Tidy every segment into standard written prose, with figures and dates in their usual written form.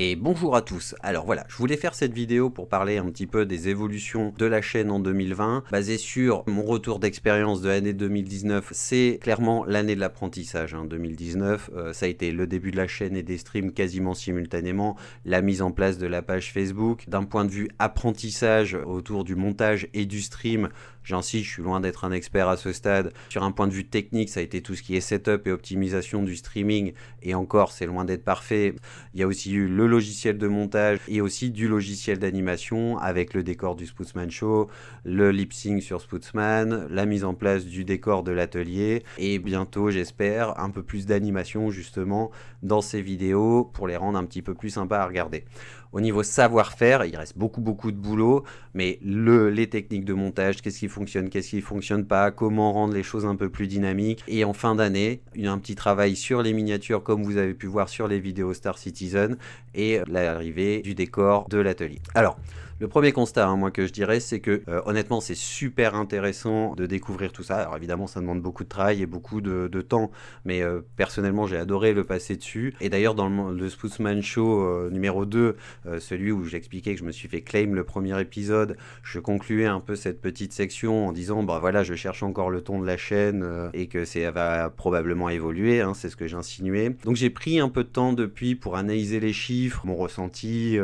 Et bonjour à tous. Alors voilà, je voulais faire cette vidéo pour parler un petit peu des évolutions de la chaîne en 2020, basée sur mon retour d'expérience de l'année 2019. C'est clairement l'année de l'apprentissage, 2019. Ça a été le début de la chaîne et des streams quasiment simultanément, la mise en place de la page Facebook. D'un point de vue apprentissage autour du montage et du stream, j'insiste, je suis loin d'être un expert à ce stade. Sur un point de vue technique, ça a été tout ce qui est setup et optimisation du streaming, et encore, c'est loin d'être parfait. Il y a aussi eu le logiciel de montage et aussi du logiciel d'animation avec le décor du Spootsman Show, le lip sync sur Spootsman, la mise en place du décor de l'atelier et bientôt, j'espère, un peu plus d'animation justement dans ces vidéos pour les rendre un petit peu plus sympas à regarder. Au niveau savoir-faire, il reste beaucoup de boulot, mais les techniques de montage, qu'est-ce qui fonctionne pas, comment rendre les choses un peu plus dynamiques. Et en fin d'année, un petit travail sur les miniatures comme vous avez pu voir sur les vidéos Star Citizen et l'arrivée du décor de l'atelier. Alors, le premier constat, moi, que je dirais, c'est que honnêtement, c'est super intéressant de découvrir tout ça. Alors évidemment, ça demande beaucoup de travail et beaucoup de temps, mais personnellement, j'ai adoré le passer dessus. Et d'ailleurs, dans le Spootsman Show numéro 2, celui où j'expliquais que je me suis fait claim le premier épisode, je concluais un peu cette petite section en disant, bah voilà, je cherche encore le ton de la chaîne et que ça va probablement évoluer, c'est ce que j'insinuais. Donc j'ai pris un peu de temps depuis pour analyser les chiffres, mon ressenti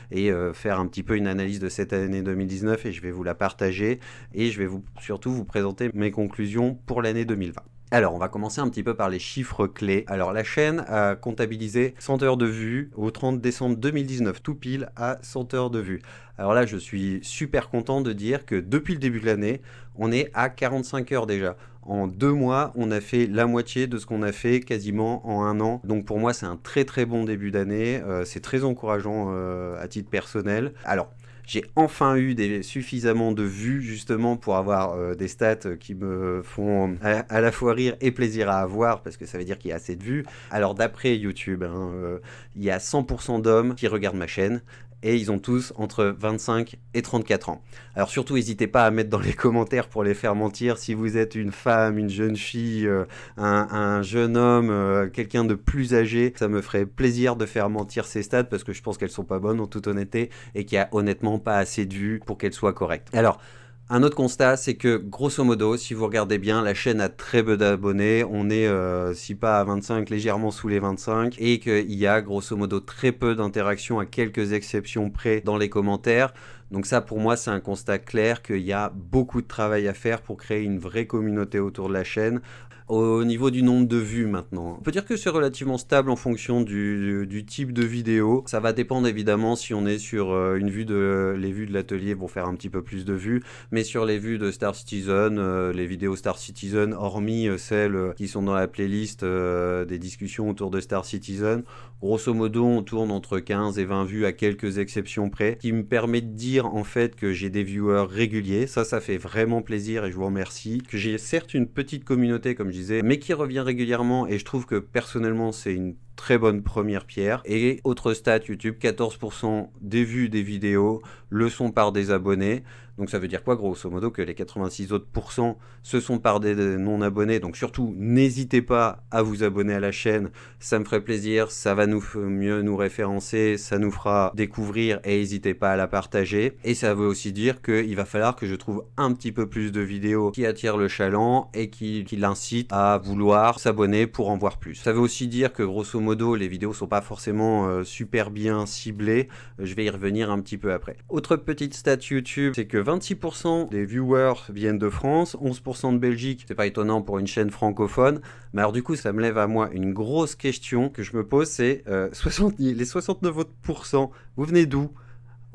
et faire un petit peu une analyse de cette année 2019 et je vais vous la partager et je vais surtout vous présenter mes conclusions pour l'année 2020. Alors, on va commencer un petit peu par les chiffres clés. Alors, la chaîne a comptabilisé 100 heures de vues au 30 décembre 2019, tout pile à 100 heures de vues. Alors là, je suis super content de dire que depuis le début de l'année, on est à 45 heures déjà. En 2 mois, on a fait la moitié de ce qu'on a fait quasiment en 1 an. Donc pour moi, c'est un très bon début d'année. C'est très encourageant à titre personnel. Alors, j'ai enfin eu suffisamment de vues justement pour avoir des stats qui me font à la fois rire et plaisir à avoir parce que ça veut dire qu'il y a assez de vues. Alors d'après YouTube, il y a 100% d'hommes qui regardent ma chaîne et ils ont tous entre 25 et 34 ans. Alors surtout, n'hésitez pas à mettre dans les commentaires pour les faire mentir si vous êtes une femme, une jeune fille, un jeune homme, quelqu'un de plus âgé. Ça me ferait plaisir de faire mentir ces stats parce que je pense qu'elles sont pas bonnes en toute honnêteté et qu'il y a honnêtement pas assez de vues pour qu'elles soient correctes. Alors, un autre constat, c'est que grosso modo, si vous regardez bien, la chaîne a très peu d'abonnés. On est, si pas à 25, légèrement sous les 25. Et qu'il y a grosso modo très peu d'interactions à quelques exceptions près dans les commentaires. Donc ça, pour moi, c'est un constat clair qu'il y a beaucoup de travail à faire pour créer une vraie communauté autour de la chaîne. Au niveau du nombre de vues maintenant, on peut dire que c'est relativement stable en fonction du type de vidéo. Ça va dépendre évidemment si on est sur les vues de l'atelier vont faire un petit peu plus de vues, mais sur les vues de Star Citizen, les vidéos Star Citizen, hormis celles qui sont dans la playlist des discussions autour de Star Citizen, grosso modo on tourne entre 15 et 20 vues à quelques exceptions près, qui me permet de dire en fait que j'ai des viewers réguliers. Ça fait vraiment plaisir et je vous remercie. Que j'ai certes une petite communauté comme je disais, mais qui revient régulièrement et je trouve que personnellement c'est une très bonne première pierre. Et autre stat YouTube, 14% des vues des vidéos le sont par des abonnés. Donc ça veut dire quoi grosso modo? Que les 86 autres pourcents ce sont par des non-abonnés. Donc surtout n'hésitez pas à vous abonner à la chaîne, ça me ferait plaisir, ça va mieux nous référencer, ça nous fera découvrir et n'hésitez pas à la partager. Et ça veut aussi dire qu'il va falloir que je trouve un petit peu plus de vidéos qui attirent le chaland et qui l'incitent à vouloir s'abonner pour en voir plus. Ça veut aussi dire que grosso modo les vidéos sont pas forcément super bien ciblées. Je vais y revenir un petit peu après. Autre petite stat YouTube, c'est que 26% des viewers viennent de France, 11% de Belgique. C'est pas étonnant pour une chaîne francophone, mais alors du coup ça me lève à moi une grosse question que je me pose, c'est les 69 autres pourcents, vous venez d'où?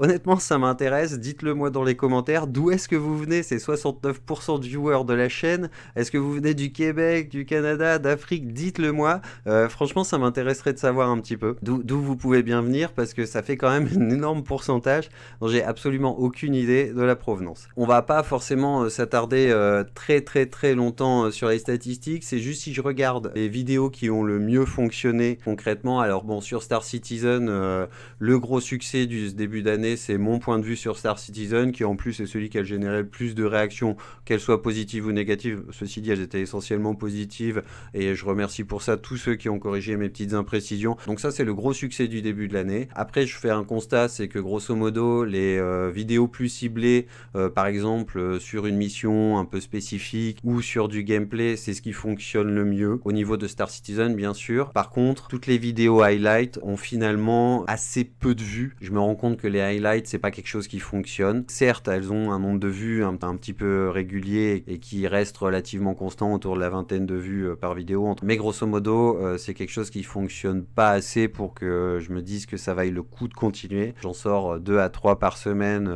Honnêtement, ça m'intéresse, dites-le moi dans les commentaires, d'où est-ce que vous venez, ces 69% de viewers de la chaîne? Est-ce que vous venez du Québec, du Canada, d'Afrique? Dites-le moi, franchement ça m'intéresserait de savoir un petit peu d'où vous pouvez bien venir, parce que ça fait quand même un énorme pourcentage dont j'ai absolument aucune idée de la provenance. On va pas forcément s'attarder très longtemps sur les statistiques, c'est juste si je regarde les vidéos qui ont le mieux fonctionné concrètement. Alors bon, sur Star Citizen, le gros succès du début d'année, l'année, c'est mon point de vue sur Star Citizen, qui en plus est celui qui a généré le plus de réactions, qu'elles soient positives ou négatives. Ceci dit, elles étaient essentiellement positives, et je remercie pour ça tous ceux qui ont corrigé mes petites imprécisions. Donc ça, c'est le gros succès du début de l'année. Après, je fais un constat, c'est que grosso modo, les vidéos plus ciblées, par exemple sur une mission un peu spécifique ou sur du gameplay, c'est ce qui fonctionne le mieux au niveau de Star Citizen, bien sûr. Par contre, toutes les vidéos highlights ont finalement assez peu de vues. Je me rends compte que les highlights, c'est pas quelque chose qui fonctionne. Certes, elles ont un nombre de vues un petit peu régulier et qui reste relativement constant, autour de la vingtaine de vues par vidéo. Mais grosso modo, c'est quelque chose qui fonctionne pas assez pour que je me dise que ça vaille le coup de continuer. J'en sors 2 à 3 par semaine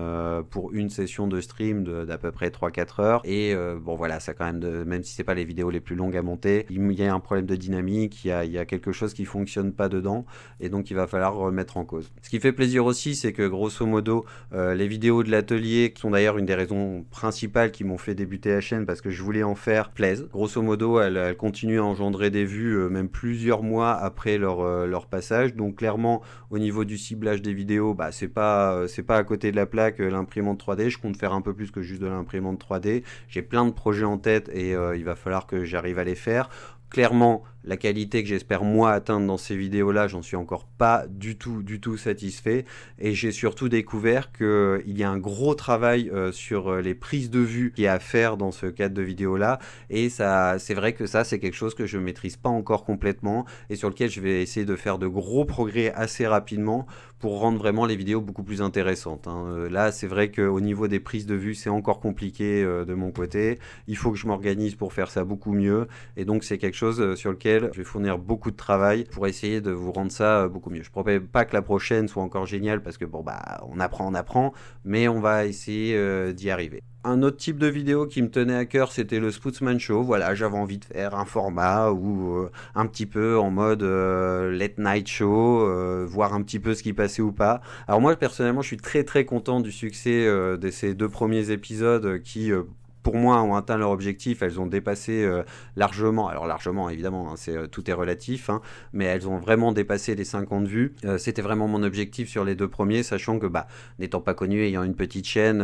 pour une session de stream d'à peu près 3-4 heures. Et bon voilà, ça quand même, même si c'est pas les vidéos les plus longues à monter, il y a un problème de dynamique, il y a quelque chose qui fonctionne pas dedans, et donc il va falloir remettre en cause. Ce qui fait plaisir aussi, c'est que grosso modo, les vidéos de l'atelier, qui sont d'ailleurs une des raisons principales qui m'ont fait débuter la chaîne, parce que je voulais en faire, plaisent. Grosso modo, elles continuent à engendrer des vues, même plusieurs mois après leur passage. Donc clairement, au niveau du ciblage des vidéos, bah, c'est pas à côté de la plaque l'imprimante 3D. Je compte faire un peu plus que juste de l'imprimante 3D. J'ai plein de projets en tête, et il va falloir que j'arrive à les faire. Clairement, la qualité que j'espère moi atteindre dans ces vidéos-là, j'en suis encore pas du tout satisfait. Et j'ai surtout découvert qu'il y a un gros travail sur les prises de vue qu'il y a à faire dans ce cadre de vidéo-là. Et ça, c'est vrai que ça, c'est quelque chose que je maîtrise pas encore complètement et sur lequel je vais essayer de faire de gros progrès assez rapidement pour rendre vraiment les vidéos beaucoup plus intéressantes. Là, c'est vrai qu'au niveau des prises de vue, c'est encore compliqué de mon côté. Il faut que je m'organise pour faire ça beaucoup mieux. Et donc, c'est quelque chose sur lequel je vais fournir beaucoup de travail pour essayer de vous rendre ça beaucoup mieux. Je ne promets pas que la prochaine soit encore géniale parce que bon bah on apprend, mais on va essayer d'y arriver. Un autre type de vidéo qui me tenait à cœur, c'était le Spootsman Show. Voilà, j'avais envie de faire un format où un petit peu en mode late night show, voir un petit peu ce qui passait ou pas. Alors moi personnellement, je suis très content du succès de ces 2 premiers épisodes qui pour moi, ont atteint leur objectif. Elles ont dépassé largement, alors largement évidemment, hein, tout est relatif, hein, mais elles ont vraiment dépassé les 50 vues. C'était vraiment mon objectif sur les 2 premiers, sachant que n'étant pas connu, ayant une petite chaîne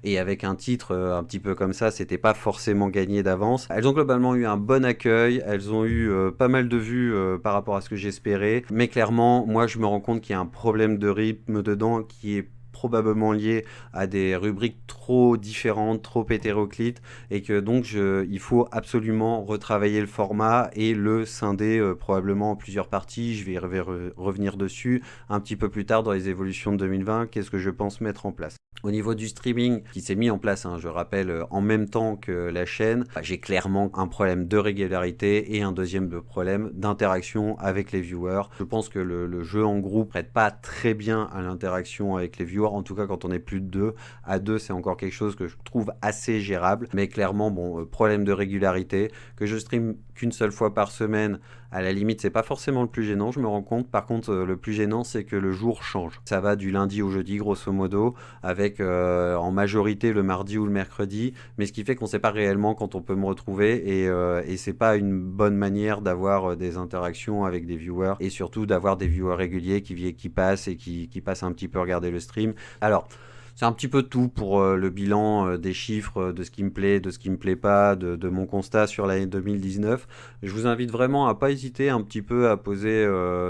et avec un titre un petit peu comme ça, c'était pas forcément gagné d'avance. Elles ont globalement eu un bon accueil, elles ont eu pas mal de vues par rapport à ce que j'espérais, mais clairement, moi je me rends compte qu'il y a un problème de rythme dedans qui est probablement lié à des rubriques trop différentes, trop hétéroclites, et que donc il faut absolument retravailler le format et le scinder probablement en plusieurs parties. Je vais revenir dessus un petit peu plus tard dans les évolutions de 2020, qu'est-ce que je pense mettre en place. Au niveau du streaming qui s'est mis en place, je rappelle, en même temps que la chaîne, j'ai clairement un problème de régularité et un deuxième problème d'interaction avec les viewers. Je pense que le jeu en groupe ne prête pas très bien à l'interaction avec les viewers, en tout cas quand on est plus de 2. À 2, c'est encore quelque chose que je trouve assez gérable, mais clairement, problème de régularité, que je stream qu'une seule fois par semaine, à la limite, c'est pas forcément le plus gênant, je me rends compte. Par contre, le plus gênant, c'est que le jour change. Ça va du lundi au jeudi, grosso modo, avec en majorité le mardi ou le mercredi, mais ce qui fait qu'on sait pas réellement quand on peut me retrouver, et c'est pas une bonne manière d'avoir des interactions avec des viewers, et surtout d'avoir des viewers réguliers qui passent et qui passent un petit peu regarder le stream. Alors, c'est un petit peu tout pour le bilan des chiffres, de ce qui me plaît, de ce qui me plaît pas, de mon constat sur l'année 2019. Je vous invite vraiment à pas hésiter un petit peu à poser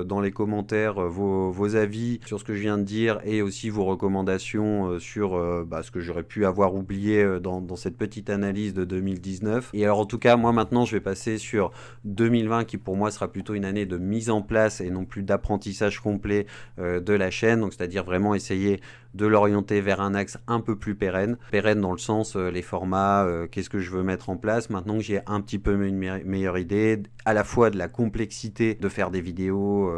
dans les commentaires vos avis sur ce que je viens de dire, et aussi vos recommandations sur ce que j'aurais pu avoir oublié dans cette petite analyse de 2019. Et alors en tout cas, moi maintenant je vais passer sur 2020 qui pour moi sera plutôt une année de mise en place et non plus d'apprentissage complet de la chaîne, donc c'est-à-dire vraiment essayer de l'orienter vers un axe un peu plus pérenne dans le sens les formats, qu'est-ce que je veux mettre en place maintenant que j'ai un petit peu une meilleure idée à la fois de la complexité de faire des vidéos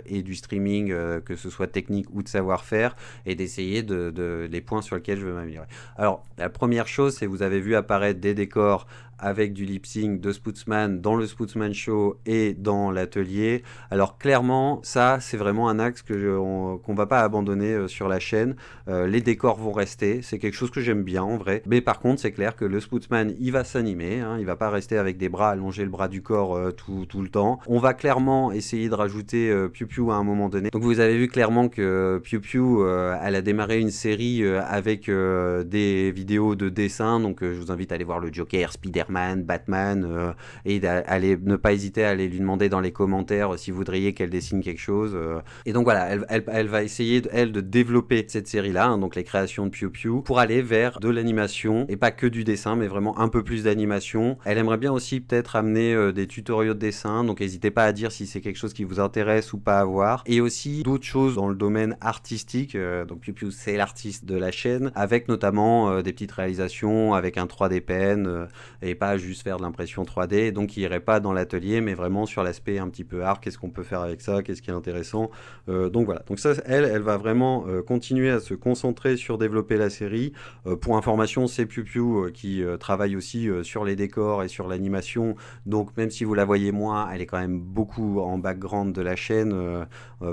et du streaming, que ce soit technique ou de savoir-faire, et d'essayer les points sur lesquels je veux m'améliorer. Alors la première chose, c'est que vous avez vu apparaître des décors avec du lip sync de Spootsman dans le Spootsman Show et dans l'atelier. Alors clairement, ça c'est vraiment un axe qu'on va pas abandonner sur la chaîne. Les décors vont rester, c'est quelque chose que j'aime bien en vrai. Mais par contre, c'est clair que le Spootsman, il va s'animer, hein, il va pas rester avec des bras, allonger le bras du corps tout le temps. On va clairement essayer de rajouter Piu Piu à un moment donné. Donc vous avez vu clairement que Piu Piu, elle a démarré une série avec des vidéos de dessin. Donc je vous invite à aller voir le Joker, Spider-Man, Batman, et ne pas hésiter à aller lui demander dans les commentaires si vous voudriez qu'elle dessine quelque chose. Et donc voilà, elle va essayer, de développer cette série-là, hein, donc les créations de Piu Piu, pour aller vers de l'animation, et pas que du dessin, mais vraiment un peu plus d'animation. Elle aimerait bien aussi peut-être amener des tutoriaux de dessin, donc n'hésitez pas à dire si c'est quelque chose qui vous intéresse ou pas à voir. Et aussi d'autres choses dans le domaine artistique, donc Piu Piu c'est l'artiste de la chaîne, avec notamment des petites réalisations avec un 3D pen, et pas juste faire de l'impression 3D, donc il irait pas dans l'atelier, mais vraiment sur l'aspect un petit peu art, qu'est-ce qu'on peut faire avec ça, qu'est-ce qui est intéressant. Donc voilà, donc ça, elle va vraiment continuer à se concentrer sur développer la série. Pour information, c'est Piu Piu qui travaille aussi sur les décors et sur l'animation, donc même si vous la voyez moins, elle est quand même beaucoup en background de la chaîne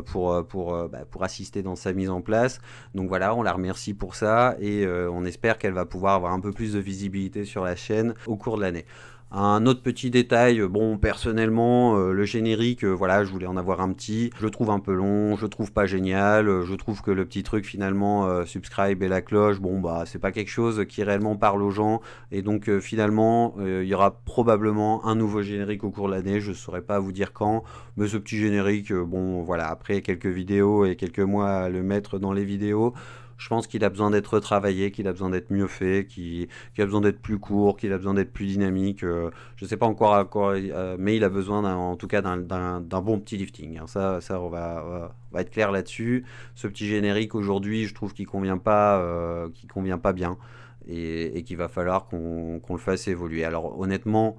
pour assister dans sa mise en place. Donc voilà, on la remercie pour ça, et on espère qu'elle va pouvoir avoir un peu plus de visibilité sur la chaîne au cours de l'année. Un autre petit détail, bon personnellement le générique, voilà, je voulais en avoir un petit, je le trouve un peu long, je le trouve pas génial, je trouve que le petit truc finalement subscribe et la cloche, bon bah c'est pas quelque chose qui réellement parle aux gens, et donc finalement il y aura probablement un nouveau générique au cours de l'année, je saurais pas vous dire quand, mais ce petit générique, bon voilà, après quelques vidéos et quelques mois à le mettre dans les vidéos, je pense qu'il a besoin d'être retravaillé, qu'il a besoin d'être mieux fait, qu'il a besoin d'être plus court, qu'il a besoin d'être plus dynamique. Je ne sais pas encore à quoi, mais il a besoin en tout cas d'un bon petit lifting. Hein. Ça on va être clair là-dessus. Ce petit générique aujourd'hui, je trouve qu'il convient pas bien, et qu'il va falloir qu'on le fasse évoluer. Alors honnêtement,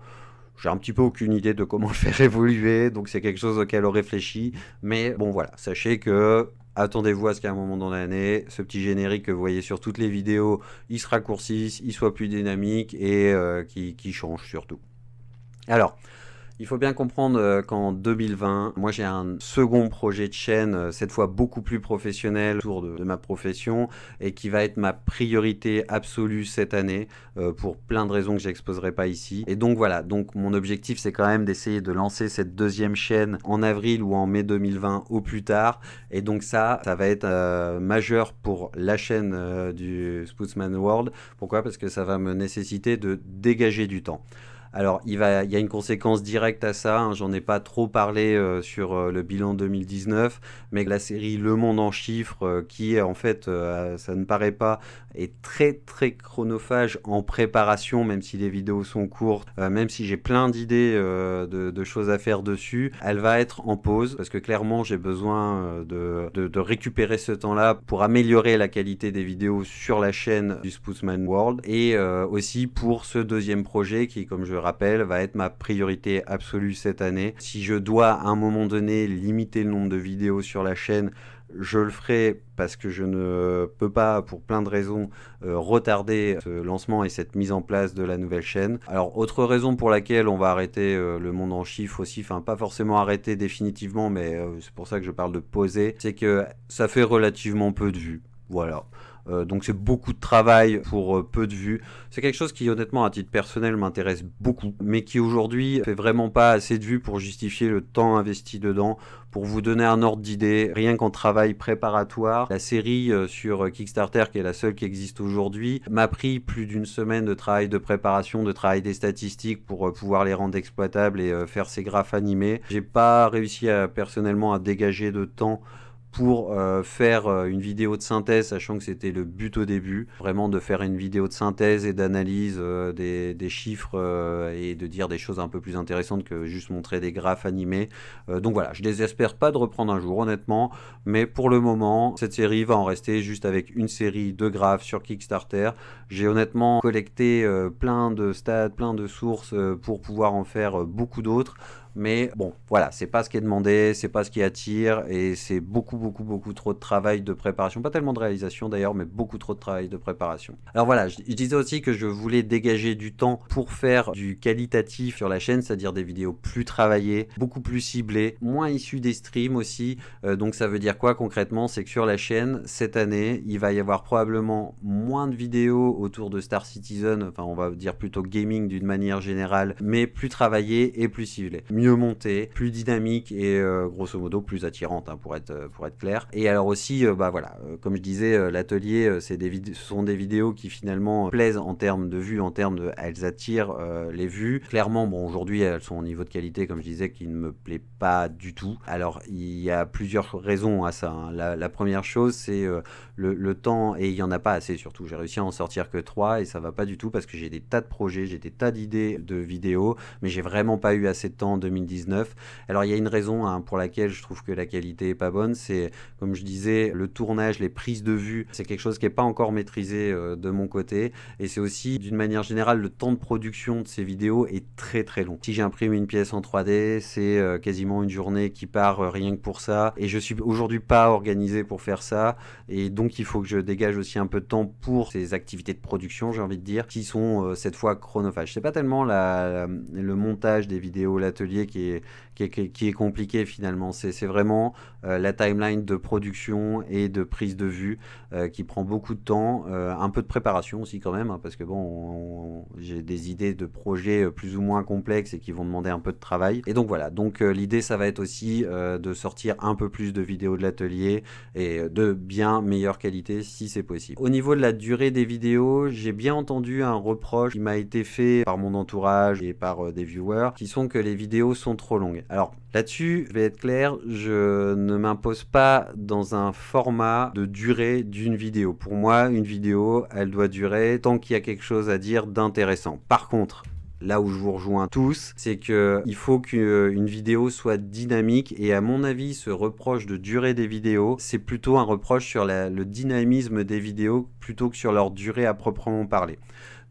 j'ai un petit peu aucune idée de comment le faire évoluer, donc c'est quelque chose auquel on réfléchit. Mais bon voilà, sachez que attendez-vous à ce qu'à un moment dans l'année, ce petit générique que vous voyez sur toutes les vidéos, il se raccourcisse, il soit plus dynamique, et qui change surtout. Alors, il faut bien comprendre qu'en 2020, moi j'ai un second projet de chaîne, cette fois beaucoup plus professionnel autour de ma profession, et qui va être ma priorité absolue cette année, pour plein de raisons que j'exposerai pas ici. Et donc voilà, donc mon objectif c'est quand même d'essayer de lancer cette deuxième chaîne en avril ou en mai 2020 au plus tard. Et donc ça va être majeur pour la chaîne du Spootsman World. Pourquoi ? Parce que ça va me nécessiter de dégager du temps. Alors, il y a une conséquence directe à ça, hein, j'en ai pas trop parlé sur le bilan 2019, mais la série Le Monde en chiffres, qui est en fait, ça ne paraît pas, est très très chronophage en préparation, même si les vidéos sont courtes, même si j'ai plein d'idées de choses à faire dessus, elle va être en pause, parce que clairement j'ai besoin de récupérer ce temps-là pour améliorer la qualité des vidéos sur la chaîne du Spootsman World, et aussi pour ce deuxième projet qui, comme je rappelle, va être ma priorité absolue cette année. Si je dois à un moment donné limiter le nombre de vidéos sur la chaîne, je le ferai, parce que je ne peux pas, pour plein de raisons, retarder ce lancement et cette mise en place de la nouvelle chaîne. Alors, autre raison pour laquelle on va arrêter Le Monde en chiffres aussi, enfin pas forcément arrêter définitivement, mais c'est pour ça que je parle de poser, c'est que ça fait relativement peu de vues. Voilà. Donc c'est beaucoup de travail pour peu de vues. C'est quelque chose qui honnêtement à titre personnel m'intéresse beaucoup, mais qui aujourd'hui fait vraiment pas assez de vues pour justifier le temps investi dedans. Pour vous donner un ordre d'idée, rien qu'en travail préparatoire, la série sur Kickstarter, qui est la seule qui existe aujourd'hui, m'a pris plus d'une semaine de travail de préparation, de travail des statistiques pour pouvoir les rendre exploitables et faire ces graphes animés. J'ai pas réussi personnellement à dégager de temps pour faire une vidéo de synthèse, sachant que c'était le but au début, vraiment de faire une vidéo de synthèse et d'analyse des chiffres et de dire des choses un peu plus intéressantes que juste montrer des graphes animés. Donc voilà, je désespère pas de reprendre un jour honnêtement, mais pour le moment, cette série va en rester juste avec une série de graphes sur Kickstarter. J'ai honnêtement collecté plein de stats, plein de sources pour pouvoir en faire beaucoup d'autres. mais bon, voilà, c'est pas ce qui est demandé, c'est pas ce qui attire, et c'est beaucoup trop de travail de préparation, pas tellement de réalisation d'ailleurs, mais beaucoup trop de travail de préparation. Alors voilà, je disais aussi que je voulais dégager du temps pour faire du qualitatif sur la chaîne, c'est-à-dire des vidéos plus travaillées, beaucoup plus ciblées, moins issues des streams aussi. Donc ça veut dire quoi concrètement? C'est que sur la chaîne, cette année, il va y avoir probablement moins de vidéos autour de Star Citizen, enfin on va dire plutôt gaming d'une manière générale, mais plus travaillées et plus ciblées. Mieux montées, plus dynamiques et grosso modo plus attirantes, hein, pour être clair. Et alors aussi, comme je disais, l'atelier, ce sont des vidéos qui finalement plaisent en termes de vues, elles attirent les vues. Clairement, bon, aujourd'hui, elles sont au niveau de qualité, comme je disais, qui ne me plaît pas du tout. Alors, il y a plusieurs raisons à ça, hein. La première chose, c'est le temps, et il n'y en a pas assez surtout. J'ai réussi à en sortir que 3 et ça va pas du tout parce que j'ai des tas de projets, j'ai des tas d'idées de vidéos, mais j'ai vraiment pas eu assez de temps en 2019. Alors, il y a une raison, hein, pour laquelle je trouve que la qualité est pas bonne, c'est, comme je disais, le tournage, les prises de vue, c'est quelque chose qui n'est pas encore maîtrisé de mon côté, et c'est aussi, d'une manière générale, le temps de production de ces vidéos est très long. Si j'imprime une pièce en 3D, c'est quasiment une journée qui part rien que pour ça, et je suis aujourd'hui pas organisé pour faire ça, et donc il faut que je dégage aussi un peu de temps pour ces activités de production, j'ai envie de dire, qui sont cette fois chronophages. C'est pas tellement le montage des vidéos, l'atelier qui est compliqué finalement, c'est vraiment la timeline de production et de prise de vue qui prend beaucoup de temps, un peu de préparation aussi quand même, hein, parce que bon, j'ai des idées de projets plus ou moins complexes et qui vont demander un peu de travail. Et donc voilà, l'idée ça va être aussi de sortir un peu plus de vidéos de l'atelier et de bien meilleure qualité si c'est possible. Au niveau de la durée des vidéos, j'ai bien entendu un reproche qui m'a été fait par mon entourage et par des viewers, qui sont que les vidéos sont trop longues. Alors là-dessus, je vais être clair, je ne m'impose pas dans un format de durée d'une vidéo. Pour moi, une vidéo, elle doit durer tant qu'il y a quelque chose à dire d'intéressant. Par contre, là où je vous rejoins tous, c'est qu'il faut qu'une vidéo soit dynamique, et à mon avis, ce reproche de durée des vidéos, c'est plutôt un reproche sur le dynamisme des vidéos plutôt que sur leur durée à proprement parler.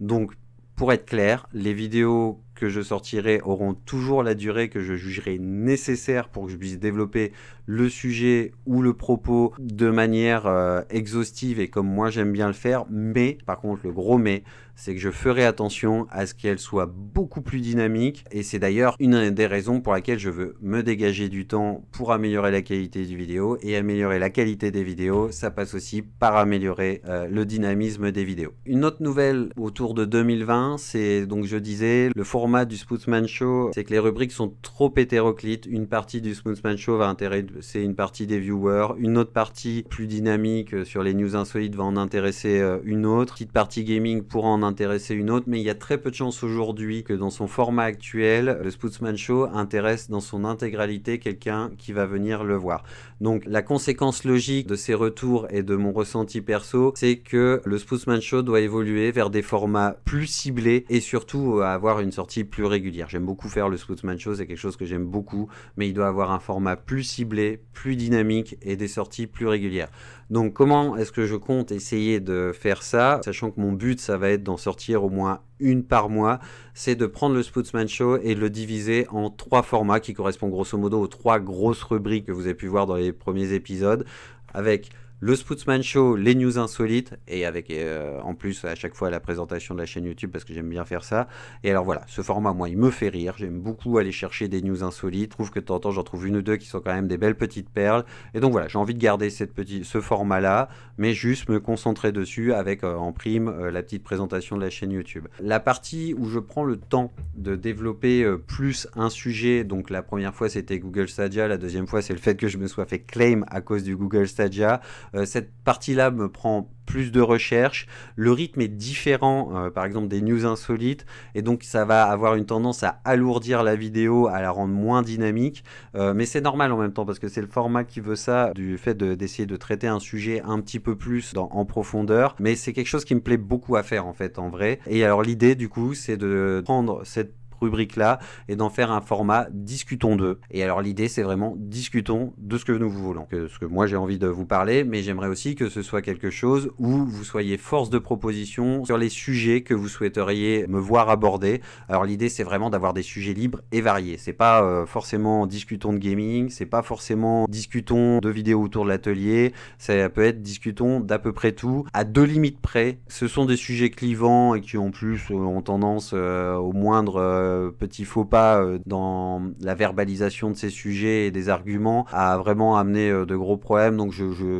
Donc, pour être clair, les vidéos que je sortirai auront toujours la durée que je jugerai nécessaire pour que je puisse développer le sujet ou le propos de manière exhaustive et comme moi j'aime bien le faire, mais par contre le gros mais, c'est que je ferai attention à ce qu'elle soit beaucoup plus dynamique, et c'est d'ailleurs une des raisons pour laquelle je veux me dégager du temps pour améliorer la qualité du vidéo, et améliorer la qualité des vidéos, ça passe aussi par améliorer le dynamisme des vidéos. Une autre nouvelle autour de 2020, c'est donc je disais, le format du Spootsman Show, c'est que les rubriques sont trop hétéroclites. Une partie du Spootsman Show va intéresser une partie des viewers, une autre partie plus dynamique sur les news insolites va en intéresser une autre, petite partie gaming pourra en intéresser une autre, mais il y a très peu de chances aujourd'hui que dans son format actuel, le Spootsman Show intéresse dans son intégralité quelqu'un qui va venir le voir. Donc la conséquence logique de ces retours et de mon ressenti perso, c'est que le Spootsman Show doit évoluer vers des formats plus ciblés et surtout avoir une sortie plus régulière. J'aime beaucoup faire le Spootsman Show, c'est quelque chose que j'aime beaucoup, mais il doit avoir un format plus ciblé, plus dynamique et des sorties plus régulières. Donc comment est-ce que je compte essayer de faire ça, sachant que mon but ça va être d'en sortir au moins une par mois, c'est de prendre le Spootsman Show et le diviser en 3 formats qui correspondent grosso modo aux 3 grosses rubriques que vous avez pu voir dans les premiers épisodes, avec le Spootsman Show, les news insolites, et avec en plus à chaque fois la présentation de la chaîne YouTube parce que j'aime bien faire ça. Et alors voilà, ce format moi il me fait rire, j'aime beaucoup aller chercher des news insolites, je trouve que de temps en temps j'en trouve une ou deux qui sont quand même des belles petites perles, et donc voilà, j'ai envie de garder ce format là, mais juste me concentrer dessus avec en prime la petite présentation de la chaîne YouTube. La partie où je prends le temps de développer plus un sujet, donc la première fois c'était Google Stadia, la deuxième fois c'est le fait que je me sois fait claim à cause du Google Stadia. Cette partie-là me prend plus de recherche, le rythme est différent par exemple des news insolites, et donc ça va avoir une tendance à alourdir la vidéo, à la rendre moins dynamique, mais c'est normal en même temps parce que c'est le format qui veut ça, du fait d'essayer de traiter un sujet un petit peu plus en profondeur, mais c'est quelque chose qui me plaît beaucoup à faire en fait en vrai. Et alors l'idée du coup c'est de prendre cette rubrique-là et d'en faire un format discutons d'eux. Et alors l'idée c'est vraiment discutons de ce que nous voulons, ce que moi j'ai envie de vous parler, mais j'aimerais aussi que ce soit quelque chose où vous soyez force de proposition sur les sujets que vous souhaiteriez me voir aborder. Alors l'idée c'est vraiment d'avoir des sujets libres et variés. C'est pas forcément discutons de gaming, c'est pas forcément discutons de vidéos autour de l'atelier, ça peut être discutons d'à peu près tout, à 2 limites près. Ce sont des sujets clivants et qui en plus ont tendance au moindre petit faux pas dans la verbalisation de ces sujets et des arguments à vraiment amener de gros problèmes. Donc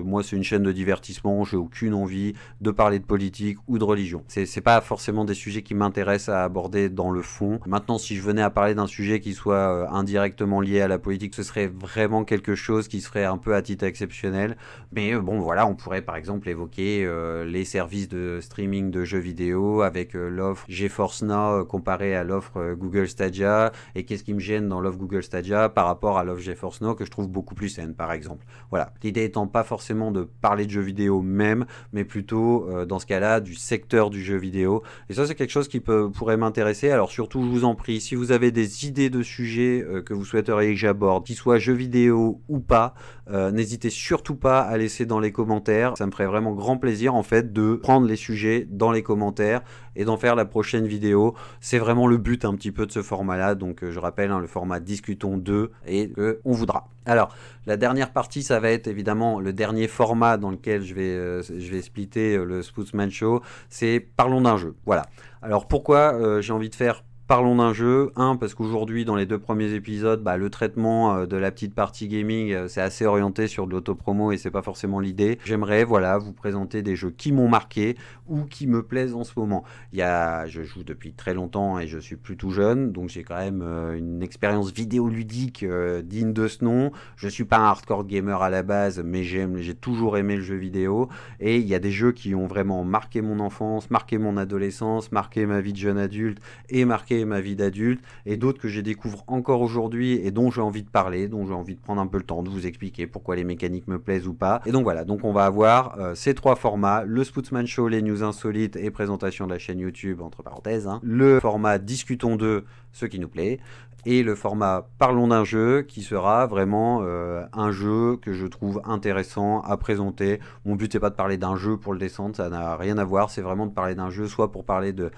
moi c'est une chaîne de divertissement, j'ai aucune envie de parler de politique ou de religion. C'est pas forcément des sujets qui m'intéressent à aborder dans le fond. Maintenant, si je venais à parler d'un sujet qui soit indirectement lié à la politique, ce serait vraiment quelque chose qui serait un peu à titre exceptionnel. Mais bon voilà, on pourrait par exemple évoquer les services de streaming de jeux vidéo avec l'offre GeForce Now comparée à l'offre Google Stadia, et qu'est-ce qui me gêne dans l'offre Google Stadia par rapport à l'offre GeForce Now que je trouve beaucoup plus saine par exemple. Voilà, l'idée étant pas forcément de parler de jeux vidéo même, mais plutôt dans ce cas-là du secteur du jeu vidéo. Et ça c'est quelque chose qui pourrait m'intéresser. Alors surtout je vous en prie, si vous avez des idées de sujets que vous souhaiteriez que j'aborde, qu'ils soient jeux vidéo ou pas, n'hésitez surtout pas à laisser dans les commentaires. Ça me ferait vraiment grand plaisir en fait de prendre les sujets dans les commentaires et d'en faire la prochaine vidéo. C'est vraiment le but un petit peu de ce format-là. Donc je rappelle le format Discutons 2 et on voudra. Alors la dernière partie, ça va être évidemment le dernier format dans lequel je vais splitter le Spootsman Show. C'est parlons d'un jeu. Voilà. Alors pourquoi j'ai envie de faire parlons d'un jeu, parce qu'aujourd'hui dans les 2 premiers épisodes, le traitement de la petite partie gaming c'est assez orienté sur de l'autopromo et c'est pas forcément l'idée. J'aimerais vous présenter des jeux qui m'ont marqué ou qui me plaisent en ce moment. Je joue depuis très longtemps et je suis plus tout jeune, donc j'ai quand même une expérience vidéoludique digne de ce nom. Je suis pas un hardcore gamer à la base, mais j'ai toujours aimé le jeu vidéo, et il y a des jeux qui ont vraiment marqué mon enfance, marqué mon adolescence, marqué ma vie de jeune adulte et marqué ma vie d'adulte, et d'autres que je découvre encore aujourd'hui et dont j'ai envie de parler, dont j'ai envie de prendre un peu le temps de vous expliquer pourquoi les mécaniques me plaisent ou pas. Et donc voilà, donc on va avoir ces 3 formats, le Spootsman Show, les news insolites et présentation de la chaîne YouTube entre parenthèses, le format Discutons 2, ce qui nous plaît, et le format Parlons d'un jeu qui sera vraiment un jeu que je trouve intéressant à présenter. Mon but c'est pas de parler d'un jeu pour le descendre, ça n'a rien à voir, c'est vraiment de parler d'un jeu soit pour parler de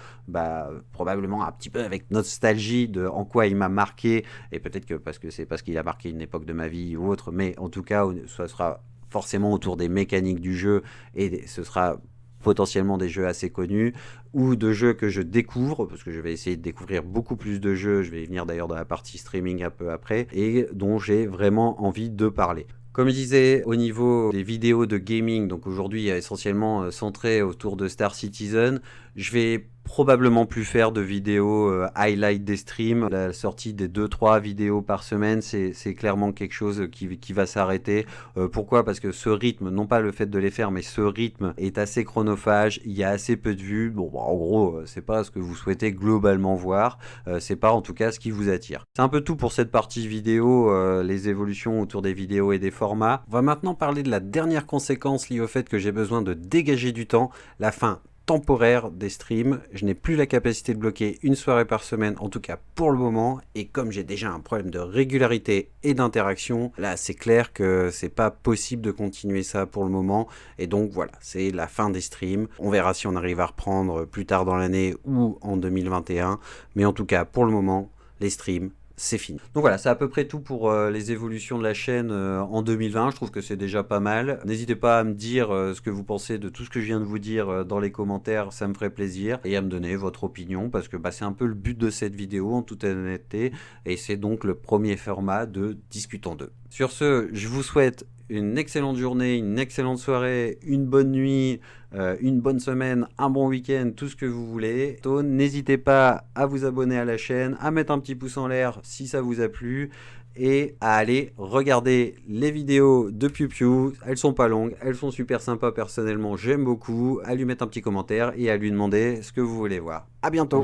probablement un petit peu avec nostalgie de en quoi il m'a marqué, et peut-être que parce qu'il a marqué une époque de ma vie ou autre, mais en tout cas ça sera forcément autour des mécaniques du jeu, et ce sera potentiellement des jeux assez connus ou de jeux que je découvre, parce que je vais essayer de découvrir beaucoup plus de jeux, je vais y venir d'ailleurs dans la partie streaming un peu après, et dont j'ai vraiment envie de parler. Comme je disais, au niveau des vidéos de gaming, donc aujourd'hui essentiellement centré autour de Star Citizen, je vais probablement plus faire de vidéos highlight des streams. La sortie des 2-3 vidéos par semaine, c'est clairement quelque chose qui va s'arrêter. Pourquoi ? Parce que ce rythme, non pas le fait de les faire, mais ce rythme est assez chronophage, il y a assez peu de vues. Bon, en gros, c'est pas ce que vous souhaitez globalement voir, c'est pas en tout cas ce qui vous attire. C'est un peu tout pour cette partie vidéo, les évolutions autour des vidéos et des formats. On va maintenant parler de la dernière conséquence liée au fait que j'ai besoin de dégager du temps, la fin temporaire des streams. Je n'ai plus la capacité de bloquer une soirée par semaine, en tout cas pour le moment, et comme j'ai déjà un problème de régularité et d'interaction, là c'est clair que c'est pas possible de continuer ça pour le moment, et donc voilà, c'est la fin des streams. On verra si on arrive à reprendre plus tard dans l'année ou en 2021, mais en tout cas pour le moment, les streams, c'est fini. Donc voilà, c'est à peu près tout pour les évolutions de la chaîne en 2020. Je trouve que c'est déjà pas mal. N'hésitez pas à me dire ce que vous pensez de tout ce que je viens de vous dire dans les commentaires, ça me ferait plaisir. Et à me donner votre opinion, parce que c'est un peu le but de cette vidéo en toute honnêteté. Et c'est donc le premier format de Discutons 2. Sur ce, je vous souhaite une excellente journée, une excellente soirée, une bonne nuit, une bonne semaine, un bon week-end, tout ce que vous voulez. N'hésitez pas à vous abonner à la chaîne, à mettre un petit pouce en l'air si ça vous a plu, et à aller regarder les vidéos de Piu Piu. Elles sont pas longues, elles sont super sympas personnellement, j'aime beaucoup. À lui mettre un petit commentaire et à lui demander ce que vous voulez voir. À bientôt.